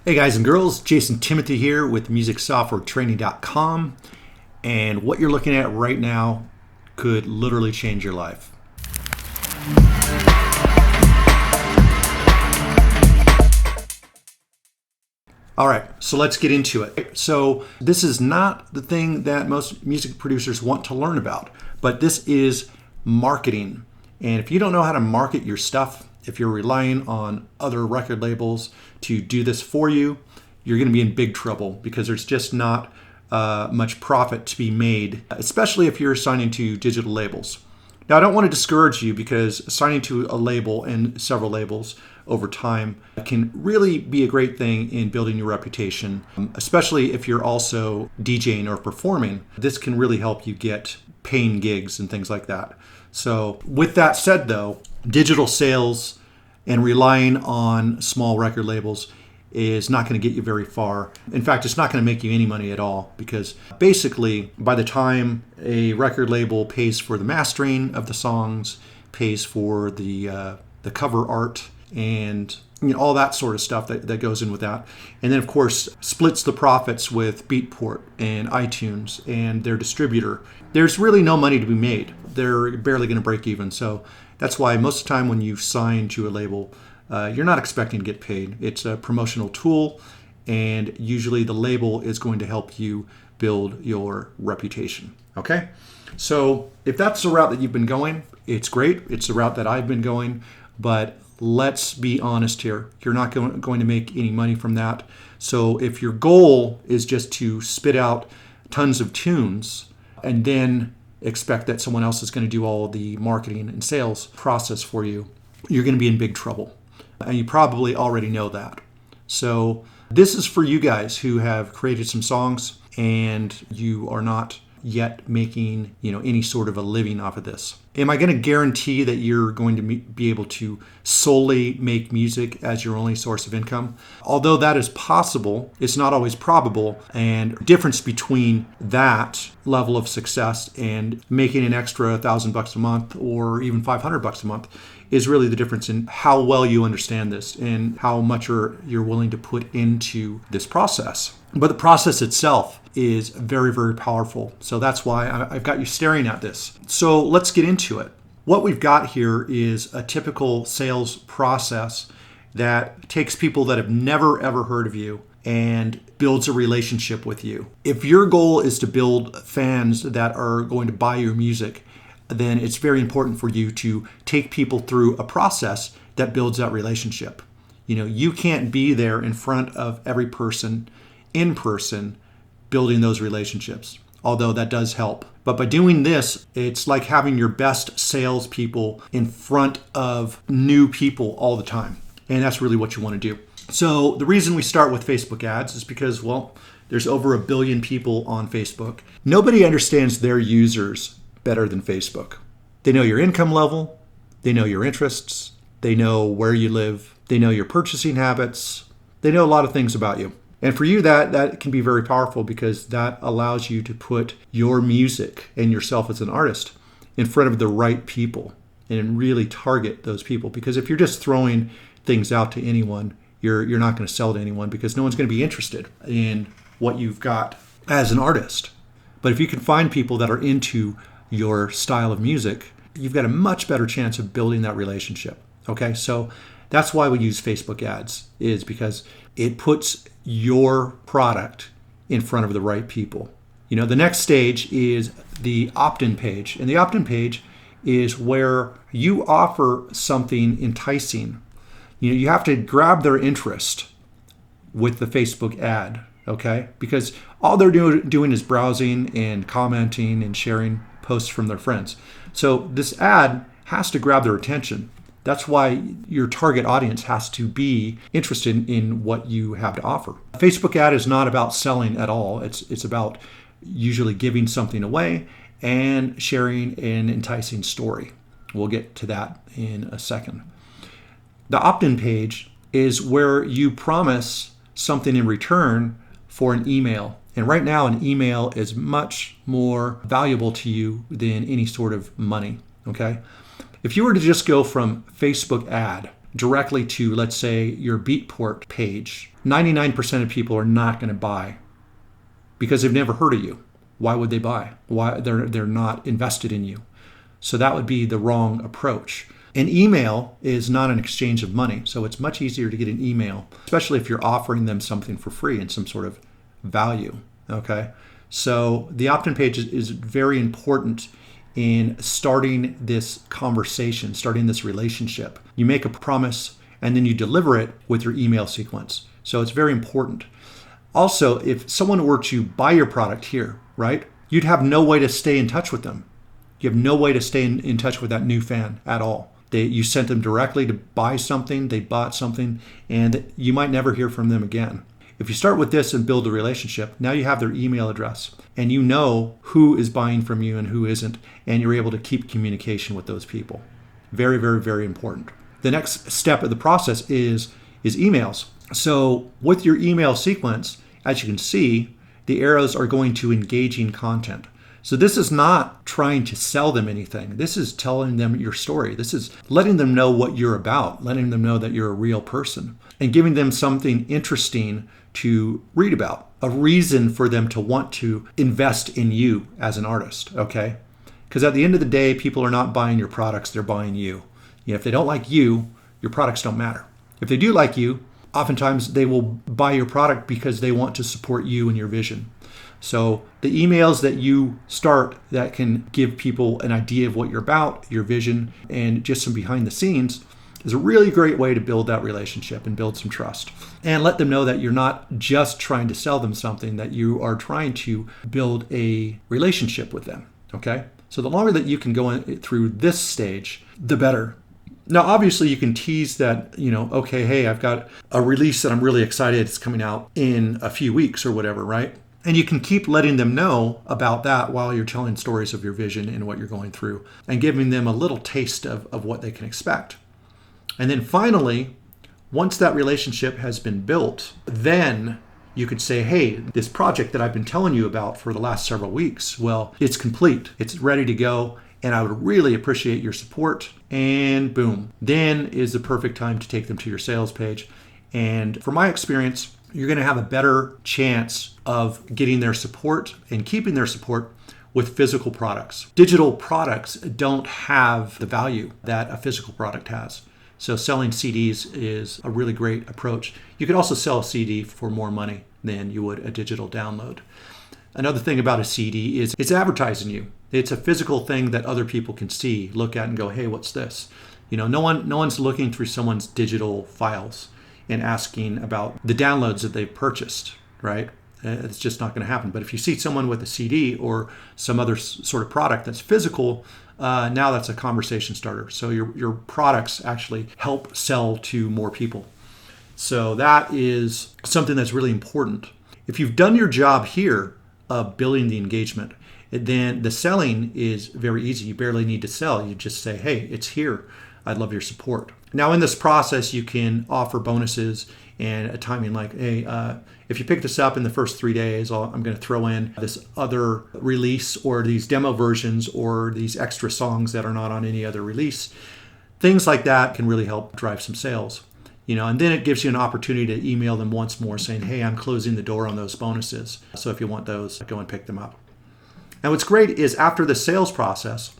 Hey guys and girls, Jason Timothy here with MusicSoftwareTraining.com, and what you're looking at right now could literally change your life. All right, so let's get into it. So this is not the thing that most music producers want to learn about, but this is marketing. And if you don't know how to market your stuff, if you're relying on other record labels to do this for you, you're going to be in big trouble because there's just not much profit to be made, especially if you're signing to digital labels. Now, I don't want to discourage you because signing to a label and several labels over time can really be a great thing in building your reputation, especially if you're also DJing or performing. This can really help you get paying gigs and things like that. So with that said, though, digital sales and relying on small record labels is not going to get you very far. In fact, it's not going to make you any money at all because basically by the time a record label pays for the mastering of the songs, pays for the cover art and all that sort of stuff that goes in with that, and then of course splits the profits with Beatport and iTunes and their distributor, there's really no money to be made. They're barely going to break even. So that's why most of the time when you sign to a label, you're not expecting to get paid. It's a promotional tool, and usually the label is going to help you build your reputation. Okay? So if that's the route that you've been going, it's great. It's the route that I've been going, but let's be honest here. You're not going to make any money from that. So if your goal is just to spit out tons of tunes and then expect that someone else is going to do all the marketing and sales process for you, you're going to be in big trouble. And you probably already know that. So this is for you guys who have created some songs and you are not yet making any sort of a living off of this. Am I going to guarantee that you're going to be able to solely make music as your only source of income? Although that is possible, it's not always probable. And the difference between that level of success and making an extra $1,000 a month or even $500 a month is really the difference in how well you understand this and how much you're willing to put into this process. But the process itself is very, very powerful. So that's why I've got you staring at this. So let's get into it. What we've got here is a typical sales process that takes people that have never, ever heard of you and builds a relationship with you. If your goal is to build fans that are going to buy your music, then it's very important for you to take people through a process that builds that relationship. You can't be there in front of every person in person building those relationships, although that does help. But by doing this, it's like having your best salespeople in front of new people all the time. And that's really what you want to do. So the reason we start with Facebook ads is because, there's over 1 billion people on Facebook. Nobody understands their users better than Facebook. They know your income level, they know your interests, they know where you live, they know your purchasing habits, they know a lot of things about you. And for you, that can be very powerful because that allows you to put your music and yourself as an artist in front of the right people and really target those people. Because if you're just throwing things out to anyone, you're not going to sell to anyone because no one's going to be interested in what you've got as an artist. But if you can find people that are into your style of music, you've got a much better chance of building that relationship. Okay, so that's why we use Facebook ads, is because it puts your product in front of the right people. The next stage is the opt-in page. And the opt-in page is where you offer something enticing. You have to grab their interest with the Facebook ad, okay? Because all they're doing is browsing and commenting and sharing posts from their friends. So this ad has to grab their attention. That's why your target audience has to be interested in what you have to offer. A Facebook ad is not about selling at all. It's about usually giving something away and sharing an enticing story. We'll get to that in a second. The opt-in page is where you promise something in return for an email. And right now, an email is much more valuable to you than any sort of money, okay? If you were to just go from Facebook ad directly to, let's say, your Beatport page, 99% of people are not going to buy because they've never heard of you. Why would they buy? Why they're not invested in you. So that would be the wrong approach. An email is not an exchange of money, so it's much easier to get an email, especially if you're offering them something for free and some sort of value. Okay, so the opt-in page is very important in starting this conversation, starting this relationship. You make a promise and then you deliver it with your email sequence. So it's very important. Also, if someone were to buy your product here, right, you'd have no way to stay in touch with them. You have no way to stay in touch with that new fan at all. You sent them directly to buy something, they bought something, and you might never hear from them again. If you start with this and build a relationship, now you have their email address and you know who is buying from you and who isn't, and you're able to keep communication with those people. Very, very, very important. The next step of the process is emails. So with your email sequence, as you can see, the arrows are going to engaging content. So this is not trying to sell them anything. This is telling them your story. This is letting them know what you're about, letting them know that you're a real person, and giving them something interesting to read about, a reason for them to want to invest in you as an artist, okay? Because at the end of the day, people are not buying your products, they're buying you. If they don't like you, your products don't matter. If they do like you, oftentimes they will buy your product because they want to support you and your vision. So the emails that you start that can give people an idea of what you're about, your vision, and just some behind the scenes is a really great way to build that relationship and build some trust. And let them know that you're not just trying to sell them something, that you are trying to build a relationship with them, okay? So the longer that you can go through this stage, the better. Now, obviously, you can tease that, okay, hey, I've got a release that I'm really excited it's coming out in a few weeks or whatever, right? And you can keep letting them know about that while you're telling stories of your vision and what you're going through and giving them a little taste of what they can expect. And then finally, once that relationship has been built, then you could say, hey, this project that I've been telling you about for the last several weeks, well, it's complete. It's ready to go. And I would really appreciate your support. And boom, then is the perfect time to take them to your sales page. And from my experience, you're going to have a better chance of getting their support and keeping their support with physical products. Digital products don't have the value that a physical product has. So selling CDs is a really great approach. You could also sell a CD for more money than you would a digital download. Another thing about a CD is it's advertising you. It's a physical thing that other people can see, look at and go, hey, what's this? No one's looking through someone's digital files and asking about the downloads that they've purchased, right? It's just not going to happen. But if you see someone with a CD or some other sort of product that's physical, now that's a conversation starter. So your products actually help sell to more people. So that is something that's really important. If you've done your job here of building the engagement, then the selling is very easy. You barely need to sell. You just say, hey, it's here. I'd love your support. Now, in this process, you can offer bonuses and a timing like, hey, if you pick this up in the first 3 days, I'm going to throw in this other release or these demo versions or these extra songs that are not on any other release. Things like that can really help drive some sales. And then it gives you an opportunity to email them once more saying, hey, I'm closing the door on those bonuses. So if you want those, go and pick them up. And what's great is after the sales process,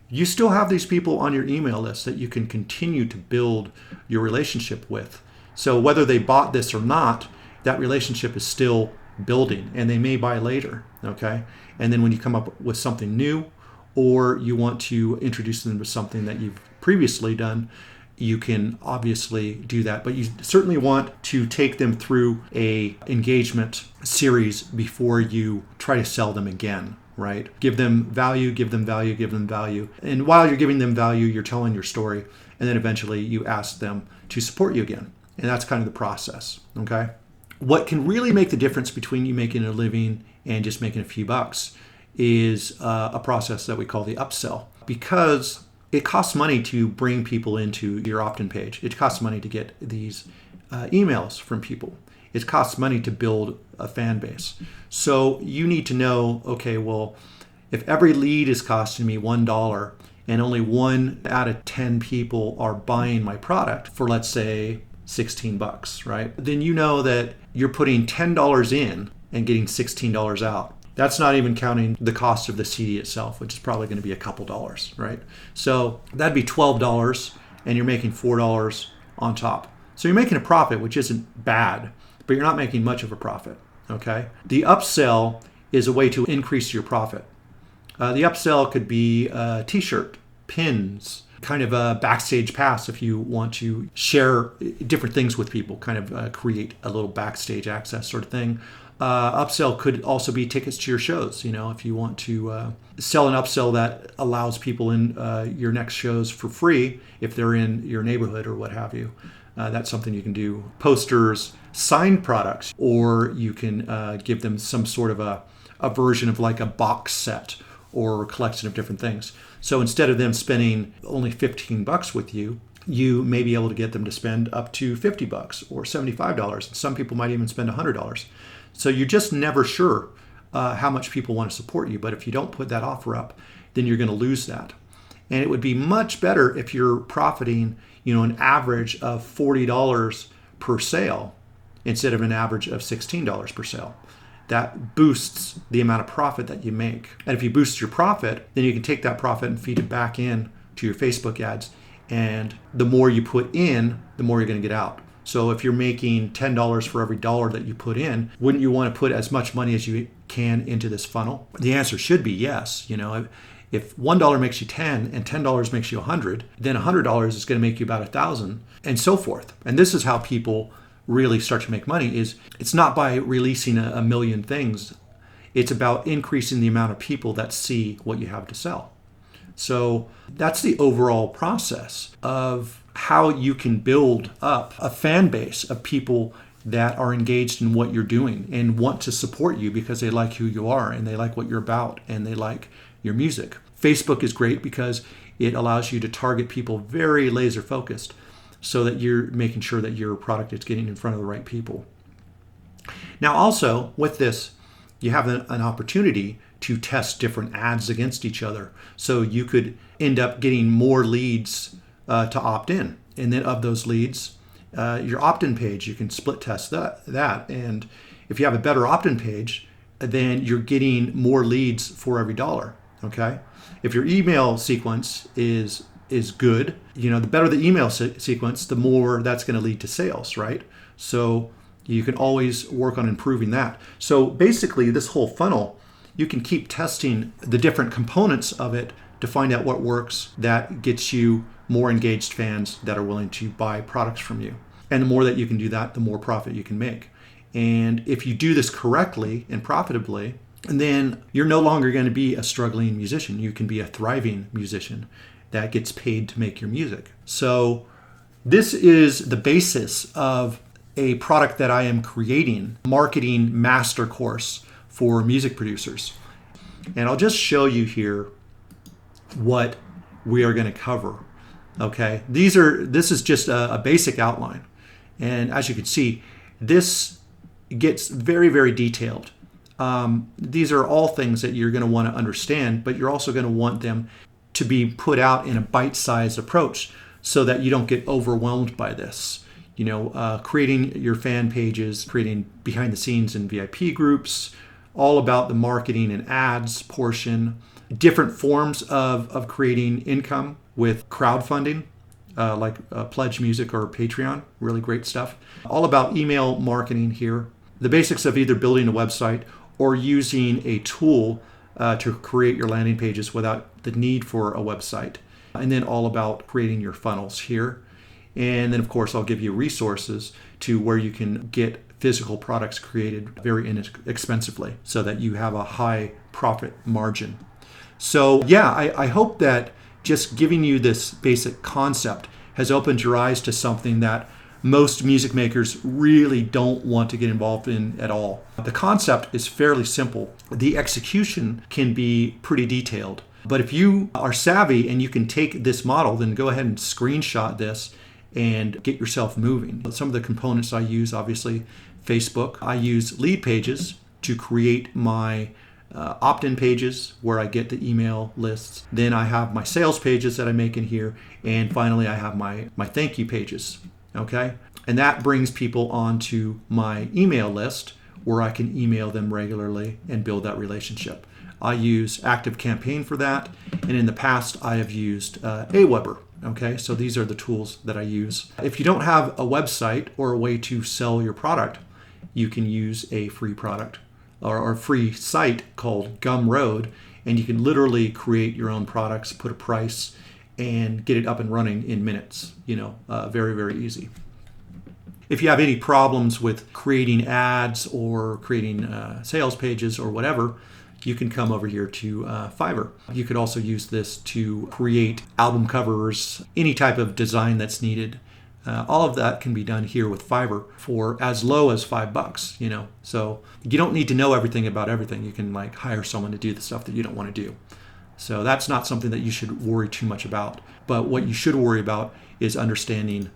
you still have these people on your email list that you can continue to build your relationship with. So whether they bought this or not, that relationship is still building and they may buy later, okay? And then when you come up with something new or you want to introduce them to something that you've previously done, you can obviously do that. But you certainly want to take them through a engagement series before you try to sell them again. Right? Give them value, give them value, give them value. And while you're giving them value, you're telling your story. And then eventually you ask them to support you again. And that's kind of the process. Okay. What can really make the difference between you making a living and just making a few bucks is a process that we call the upsell, because it costs money to bring people into your opt-in page. It costs money to get these emails from people. It costs money to build a fan base. So you need to know, okay, well, if every lead is costing me $1 and only 1 out of 10 people are buying my product for, let's say, $16, right? Then you know that you're putting $10 in and getting $16 out. That's not even counting the cost of the CD itself, which is probably going to be a couple dollars, right? So that'd be $12, and you're making $4 on top. So you're making a profit, which isn't bad, but you're not making much of a profit, okay? The upsell is a way to increase your profit. The upsell could be a t-shirt, pins, kind of a backstage pass if you want to share different things with people, kind of create a little backstage access sort of thing. Upsell could also be tickets to your shows. If you want to sell an upsell that allows people in your next shows for free, if they're in your neighborhood or what have you, that's something you can do. Posters, signed products, or you can give them some sort of a version of like a box set or a collection of different things. So instead of them spending only $15 with you, you may be able to get them to spend up to $50 or $75. Some people might even spend $100. So you're just never sure how much people want to support you. But if you don't put that offer up, then you're going to lose that. And it would be much better if you're profiting, an average of $40 per sale instead of an average of $16 per sale. That boosts the amount of profit that you make. And if you boost your profit, then you can take that profit and feed it back in to your Facebook ads. And the more you put in, the more you're going to get out. So if you're making $10 for every dollar that you put in, wouldn't you want to put as much money as you can into this funnel? The answer should be yes. If $1 makes you 10 and $10 makes you 100, then $100 is going to make you about 1,000 and so forth. And this is how people really start to make money. Is it's not by releasing a million things. It's about increasing the amount of people that see what you have to sell. So that's the overall process of how you can build up a fan base of people that are engaged in what you're doing and want to support you because they like who you are and they like what you're about and they like your music. Facebook is great because it allows you to target people very laser focused so that you're making sure that your product is getting in front of the right people. Now also with this, you have an opportunity to test different ads against each other. So you could end up getting more leads to opt in. And then of those leads, your opt-in page, you can split test that. And if you have a better opt-in page, then you're getting more leads for every dollar, okay? If your email sequence is good, the better the email sequence, the more that's going to lead to sales, right? So you can always work on improving that. So basically this whole funnel, you can keep testing the different components of it to find out what works that gets you more engaged fans that are willing to buy products from you. And the more that you can do that, the more profit you can make. And if you do this correctly and profitably, then you're no longer going to be a struggling musician. You can be a thriving musician that gets paid to make your music. So this is the basis of a product that I am creating, marketing master course for music producers. And I'll just show you here what we are going to cover. Okay, this is just a basic outline. And as you can see, this gets very, very detailed. These are all things that you're going to want to understand, but you're also going to want them to be put out in a bite-sized approach so that you don't get overwhelmed by this. Creating your fan pages, creating behind the scenes and VIP groups, all about the marketing and ads portion, different forms of creating income with crowdfunding, like Pledge Music or Patreon, really great stuff. All about email marketing here, the basics of either building a website or using a tool to create your landing pages without the need for a website. And then all about creating your funnels here. And then of course I'll give you resources to where you can get physical products created very inexpensively so that you have a high profit margin. So yeah, I hope that just giving you this basic concept has opened your eyes to something that most music makers really don't want to get involved in at all. The concept is fairly simple. The execution can be pretty detailed. But if you are savvy and you can take this model, then go ahead and screenshot this and get yourself moving. Some of the components I use, obviously, Facebook. I use lead pages to create my opt-in pages where I get the email lists. Then I have my sales pages that I make in here. And finally, I have my thank you pages. Okay. And that brings people onto my email list where I can email them regularly and build that relationship. I use ActiveCampaign for that. And in the past, I have used Aweber. Okay, so these are the tools that I use. If you don't have a website or a way to sell your product, you can use a free product or a free site called Gumroad, and you can literally create your own products, put a price, and get it up and running in minutes. Very, very easy. If you have any problems with creating ads or creating sales pages or whatever, you can come over here to Fiverr. You could also use this to create album covers, any type of design that's needed. All of that can be done here with Fiverr for as low as $5, So you don't need to know everything about everything. You can hire someone to do the stuff that you don't want to do. So that's not something that you should worry too much about. But what you should worry about is understanding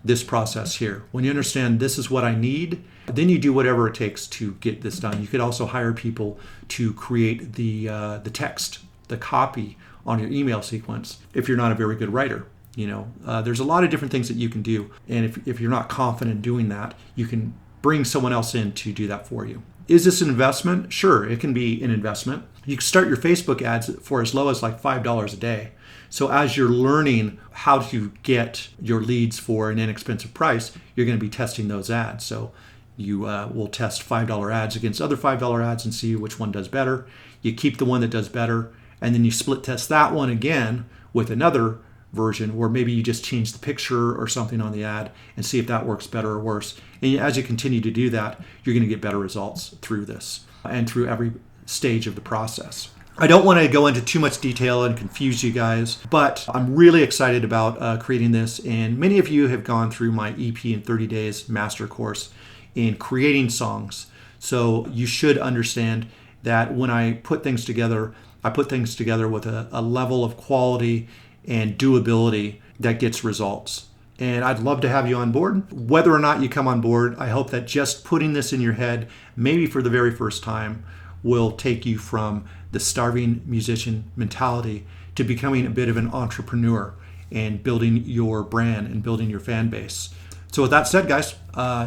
this process here. When you understand this is what I need, then you do whatever it takes to get this done. You could also hire people to create the text, the copy on your email sequence if you're not a very good writer. There's a lot of different things that you can do. And if you're not confident in doing that, you can bring someone else in to do that for you. Is this an investment? Sure, it can be an investment. You can start your Facebook ads for as low as $5 a day. So as you're learning how to get your leads for an inexpensive price, you're going to be testing those ads. So you will test $5 ads against other $5 ads and see which one does better. You keep the one that does better, and then you split test that one again with another version where maybe you just change the picture or something on the ad and see if that works better or worse. And as you continue to do that, you're going to get better results through this and through every stage of the process. I don't want to go into too much detail and confuse you guys, but I'm really excited about creating this. And many of you have gone through my EP in 30 Days master course in creating songs. So you should understand that when I put things together, I put things together with a level of quality and doability that gets results. And I'd love to have you on board. Whether or not you come on board, I hope that just putting this in your head, maybe for the very first time, will take you from the starving musician mentality to becoming a bit of an entrepreneur and building your brand and building your fan base. So with that said, guys,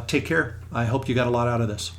take care. I hope you got a lot out of this.